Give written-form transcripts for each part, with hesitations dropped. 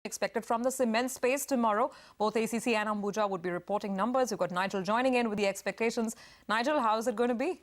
Expected from the cement space tomorrow. Both ACC and Ambuja would be reporting numbers. We've got Nigel joining in with the expectations. Nigel, how is it going to be?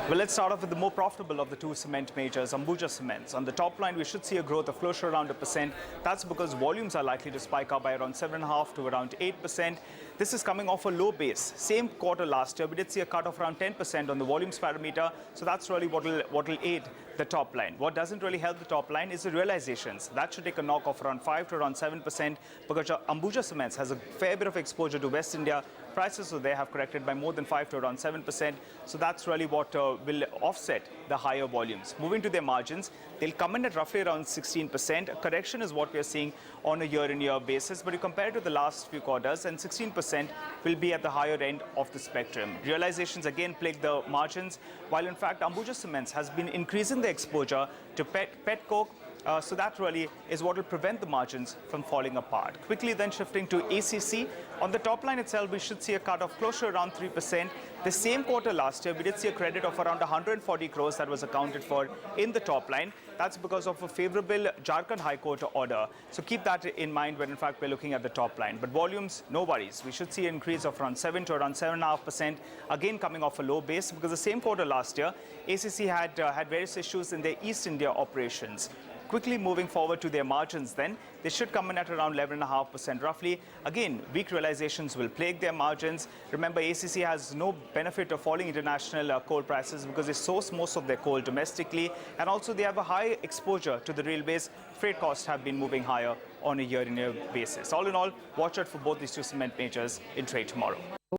Well, let's start off with the more profitable of the two cement majors, Ambuja Cements. On the top line, we should see a growth of closer around 1%. That's because volumes are likely to spike up by around 7.5% to around 8%. This is coming off a low base. Same quarter last year, we did see a cut of around 10% on the volumes parameter. So that's really what will aid the top line. What doesn't really help the top line is the realizations. That should take a knock of around 5 to around 7% because Ambuja Cements has a fair bit of exposure to West India. Prices so they have corrected by more than 5 to around 7%. So that's really what will offset the higher volumes. Moving to their margins, they'll come in at roughly around 16%. A correction is what we're seeing on a year-on-year basis. But you compare it to the last few quarters, and 16% will be at the higher end of the spectrum. Realizations again plague the margins, while in fact Ambuja Cements has been increasing the exposure to pet coke. So that really is what will prevent the margins from falling apart. Quickly then shifting to ACC. On the top line itself, we should see a cut of closer around 3%. The same quarter last year, we did see a credit of around 140 crores that was accounted for in the top line. That's because of a favorable Jharkhand High Court order. So keep that in mind when in fact we're looking at the top line. But volumes, no worries. We should see an increase of around 7 to around 7.5%. Again, coming off a low base because the same quarter last year, ACC had various issues in their East India operations. Quickly moving forward to their margins then, they should come in at around 11.5% roughly. Again, weak realizations will plague their margins. Remember, ACC has no benefit of falling international coal prices because they source most of their coal domestically. And also they have a high exposure to the railways. Freight costs have been moving higher on a year-on-year basis. All in all, watch out for both these two cement majors in trade tomorrow.